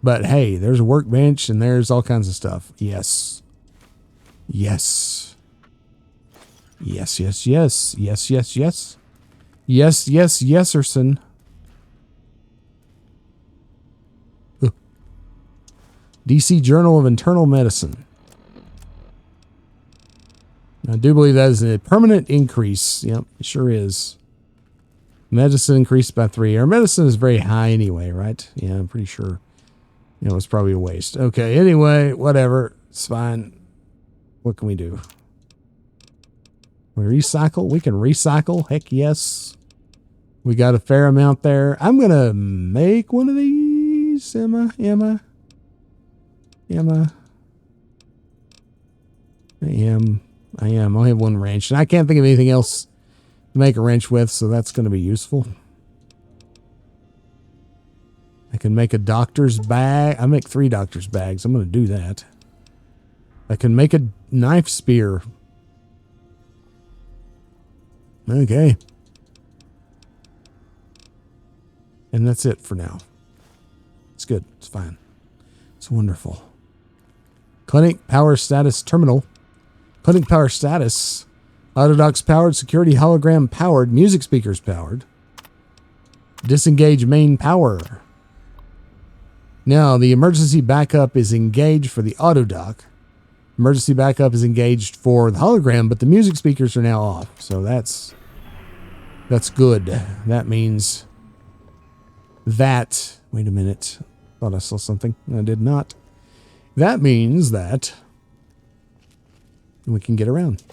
But hey, there's a workbench and there's all kinds of stuff. Yes. Yes. Yes, yes, yes. Yes, yes, yes. Yes, yes, yeserson. DC Journal of Internal Medicine. I do believe that is a permanent increase. Yep, it sure is. Medicine increased by 3. Our medicine is very high anyway, right? Yeah, I'm pretty sure. It's probably a waste. Okay, anyway, whatever. It's fine. What can we do? We recycle? We can recycle? Heck yes. We got a fair amount there. I'm going to make one of these. Am I? I am. I only have one wrench. And I can't think of anything else to make a wrench with, so that's going to be useful. I can make a doctor's bag. I make 3 doctor's bags. I'm going to do that. I can make a knife spear. Okay. And that's it for now. It's good. It's fine. It's wonderful. Clinic power status terminal. Clinic power status. Autodocs powered. Security hologram powered. Music speakers powered. Disengage main power. Now, the emergency backup is engaged for the autodoc. Emergency backup is engaged for the hologram, but the music speakers are now off. So that's good. That means that... Wait a minute. Thought I saw something. I did not. That means that we can get around.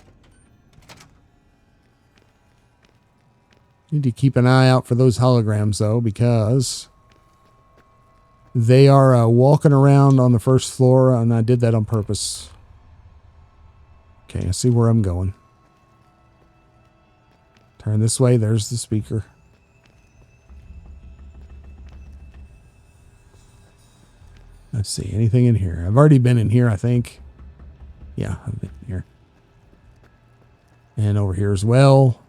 Need to keep an eye out for those holograms, though, because they are walking around on the first floor, and I did that on purpose. Okay, I see where I'm going. Turn this way. There's the speaker. Let's see. Anything in here? I've already been in here, I think. Yeah, I've been here. And over here as well.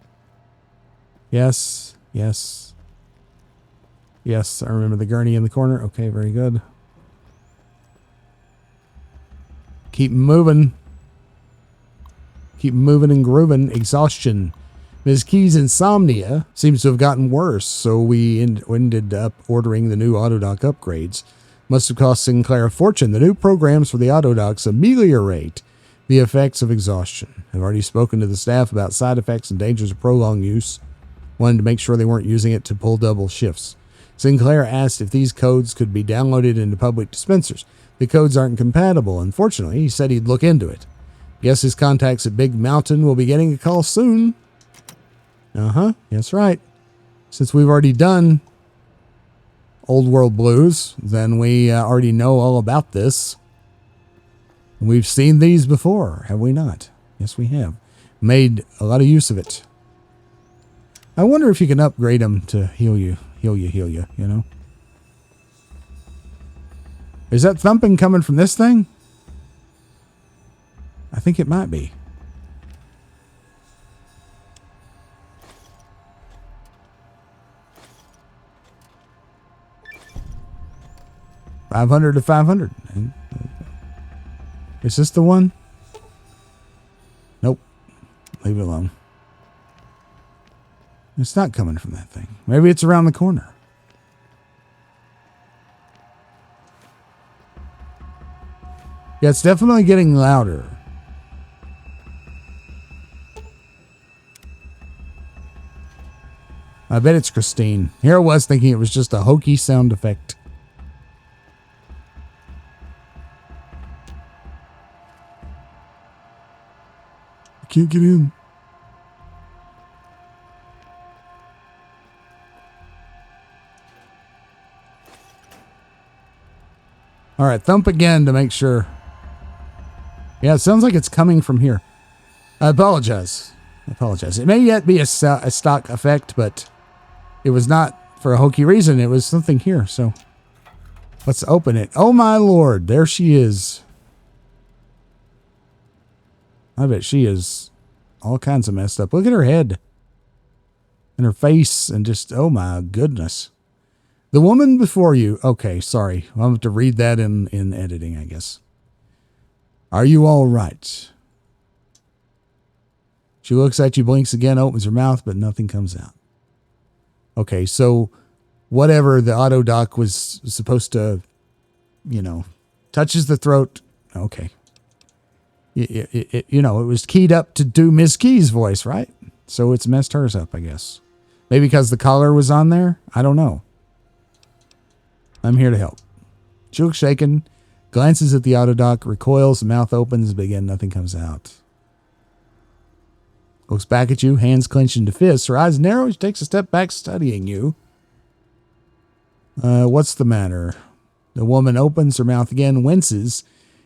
Yes. Yes. Yes, I remember the gurney in the corner. Okay, very good. Keep moving. Keep moving and grooving. Exhaustion. Ms. Key's insomnia seems to have gotten worse, so we ended up ordering the new Autodoc upgrades. Must have cost Sinclair a fortune. The new programs for the Autodocs ameliorate the effects of exhaustion. I've already spoken to the staff about side effects and dangers of prolonged use. Wanted to make sure they weren't using it to pull double shifts. Sinclair asked if these codes could be downloaded into public dispensers. The codes aren't compatible. Unfortunately, he said he'd look into it. Guess his contacts at Big Mountain will be getting a call soon. That's right. Since we've already done Old World Blues, then we already know all about this. We've seen these before, have we not? Yes, we have. Made a lot of use of it. I wonder if you can upgrade them to heal you, you know? Is that thumping coming from this thing? I think it might be. $500 to $500. Is this the one? Nope. Leave it alone. It's not coming from that thing. Maybe it's around the corner. Yeah, it's definitely getting louder. I bet it's Christine. Here I was thinking it was just a hokey sound effect. I can't get in. All right, thump again to make sure. Yeah, it sounds like it's coming from here. I apologize. It may yet be a stock effect, but it was not for a hokey reason. It was something here, so let's open it. Oh, my Lord. There she is. I bet she is all kinds of messed up. Look at her head and her face and just, oh, my goodness. The woman before you. Okay, sorry. I'll have to read that in editing, I guess. Are you all right? She looks at you, blinks again, opens her mouth, but nothing comes out. Okay, so whatever the auto doc was supposed to, touches the throat. Okay. It was keyed up to do Miss Key's voice, right? So it's messed hers up, I guess. Maybe because the collar was on there? I don't know. I'm here to help. She looks shaken, glances at the auto doc, recoils, mouth opens, but again, nothing comes out. Looks back at you, hands clenched into fists. Her eyes narrow. She takes a step back, studying you. What's the matter? The woman opens her mouth again, winces,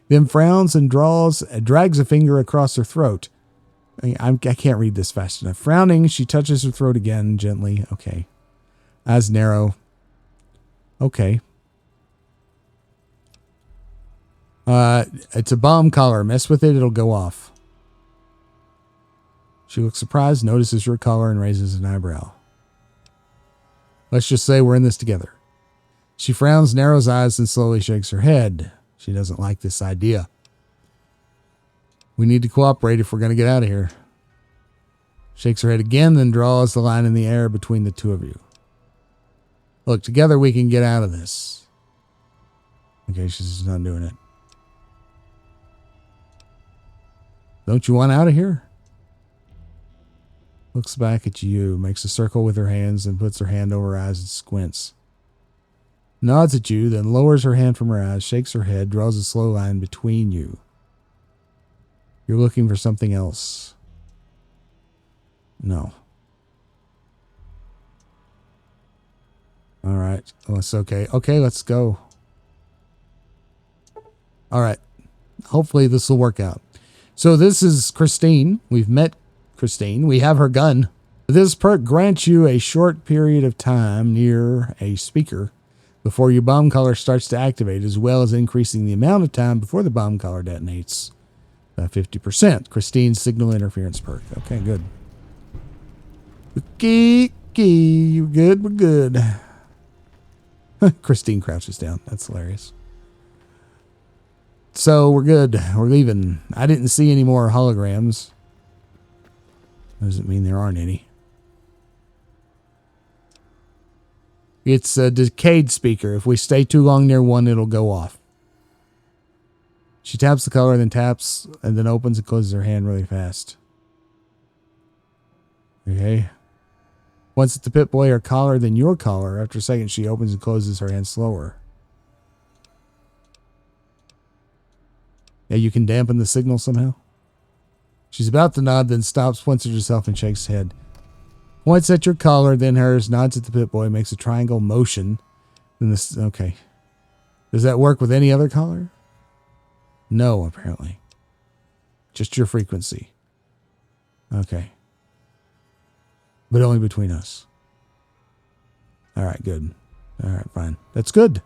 then frowns and drags a finger across her throat. I can't read this fast enough. Frowning, she touches her throat again, gently. Okay. Eyes narrow. Okay. It's a bomb collar. Mess with it, it'll go off. She looks surprised, notices your collar, and raises an eyebrow. Let's just say we're in this together. She frowns, narrows eyes, and slowly shakes her head. She doesn't like this idea. We need to cooperate if we're going to get out of here. Shakes her head again, then draws the line in the air between the two of you. Look, together we can get out of this. Okay, she's just not doing it. Don't you want out of here? Looks back at you, makes a circle with her hands, and puts her hand over her eyes and squints. Nods at you, then lowers her hand from her eyes, shakes her head, draws a slow line between you. You're looking for something else. No. All right. Oh, it's okay. Okay, let's go. All right. Hopefully this will work out. So this is Christine. We've met Christine. We have her gun. This perk grants you a short period of time near a speaker before your bomb collar starts to activate, as well as increasing the amount of time before the bomb collar detonates by 50%. Christine's signal interference perk. Okay, good. Okay, you good? We're good. Christine crouches down. That's hilarious. So we're good. We're leaving. I didn't see any more holograms. Doesn't mean there aren't any. It's a decayed speaker. If we stay too long near one, it'll go off. She taps the collar, then taps, and then opens and closes her hand really fast. Okay. Once it's the Pip-Boy or collar, then your collar. After a second, she opens and closes her hand slower. Yeah, you can dampen the signal somehow. She's about to nod, then stops, points at herself, and shakes her head. Points at your collar, then hers, nods at the Pip-Boy, makes a triangle motion. Then this, okay. Does that work with any other collar? No, apparently. Just your frequency. Okay. But only between us. All right, good. All right, fine. That's good.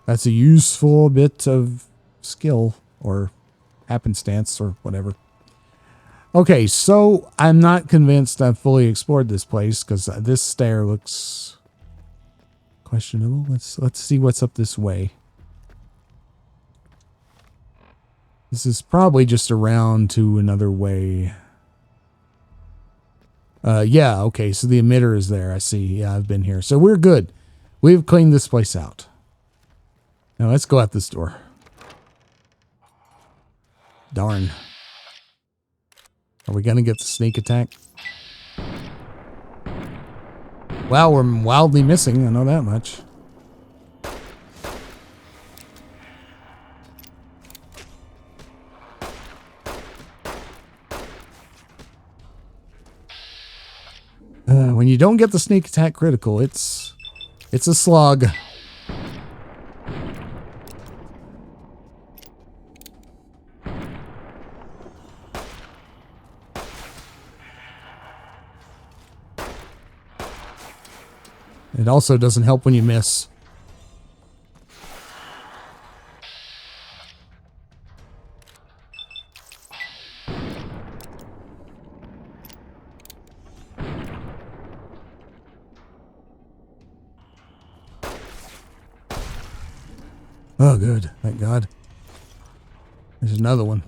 That's a useful bit of skill or happenstance or whatever. Okay, so I'm not convinced I've fully explored this place because this stair looks questionable. Let's see what's up this way. This is probably just around to another way. Yeah, okay, so the emitter is there. I see. Yeah, I've been here. So we're good. We've cleaned this place out. Now let's go out this door. Darn. Are we going to get the sneak attack? Well, we're wildly missing. I know that much. When you don't get the sneak attack critical, it's a slog. It also doesn't help when you miss. Oh, good. Thank God. There's another one.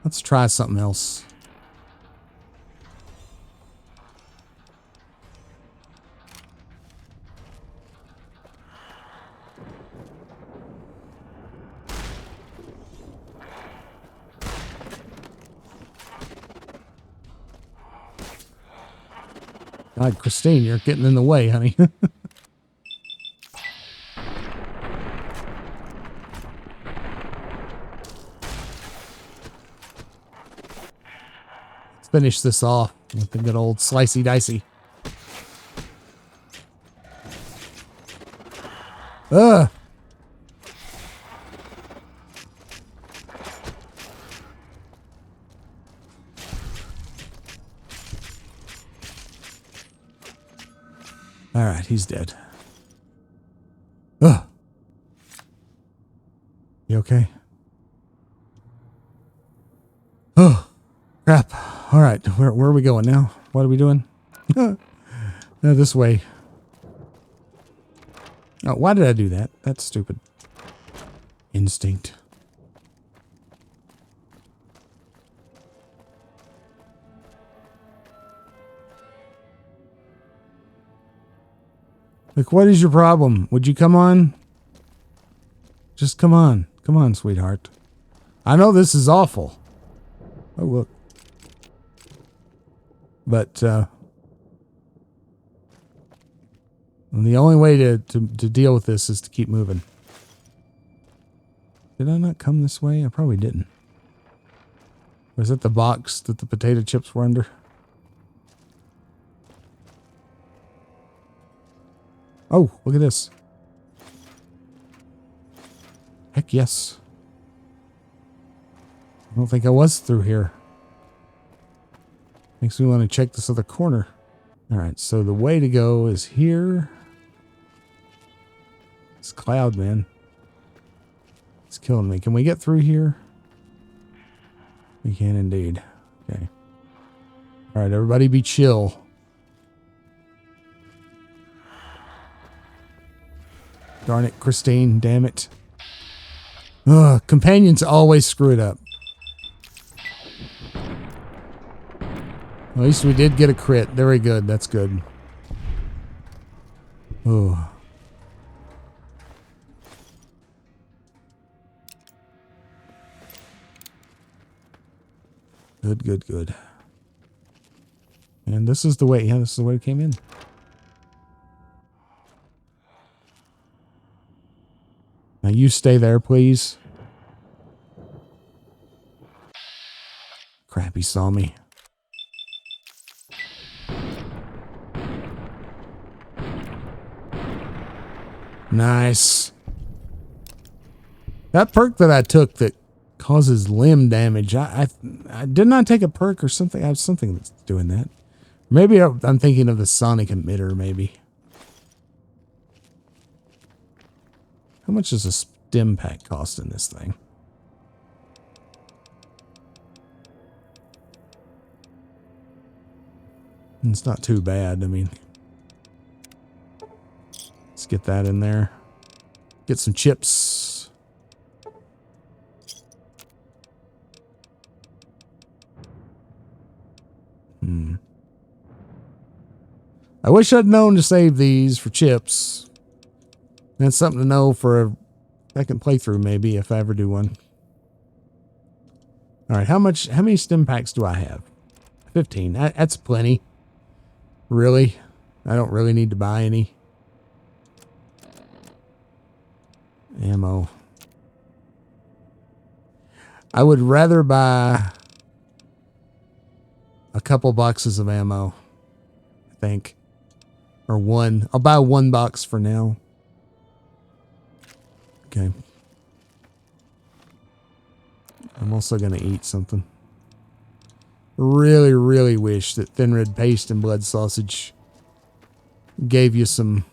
Let's try something else. God, Christine, you're getting in the way, honey. Let's finish this off with the good old slicey dicey. Ugh. All right, he's dead. Ugh. You okay? Oh, crap. All right, where are we going now? What are we doing? No, this way. Oh, why did I do that? That's stupid. Instinct. Like, what is your problem? Would you come on? Just come on. Come on, sweetheart. I know this is awful. Oh, look. But, the only way to deal with this is to keep moving. Did I not come this way? I probably didn't. Was it the box that the potato chips were under? Oh, look at this. Heck yes. I don't think I was through here. Makes me want to check this other corner. All right, so the way to go is here. This cloud, man. It's killing me. Can we get through here? We can indeed. Okay. All right, everybody be chill. Darn it, Christine. Damn it. Ugh, companions always screw it up. At least we did get a crit. Very good. That's good. Oh. Good, good, good. And this is the way. Yeah, this is the way it came in. Now you stay there, please. Crap, he saw me. Nice. That perk that I took that causes limb damage, I did not take a perk or something. I have something that's doing that. Maybe I'm thinking of the sonic emitter, maybe. How much does a stim pack cost in this thing? It's not too bad. I mean, let's get that in there. Get some chips. I wish I'd known to save these for chips. That's something to know for a second playthrough, maybe, if I ever do one. All right, how many stim packs do I have? 15. That's plenty. Really? I don't really need to buy any. Ammo. I would rather buy a couple boxes of ammo, I think. Or one. I'll buy one box for now. Okay. I'm also going to eat something. Really, really wish that thin red paste and blood sausage gave you some,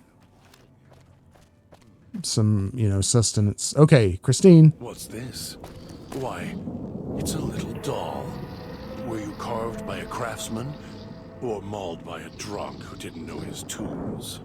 sustenance. Okay, Christine. What's this? Why, it's a little doll. Were you carved by a craftsman? Or mauled by a drunk who didn't know his tools?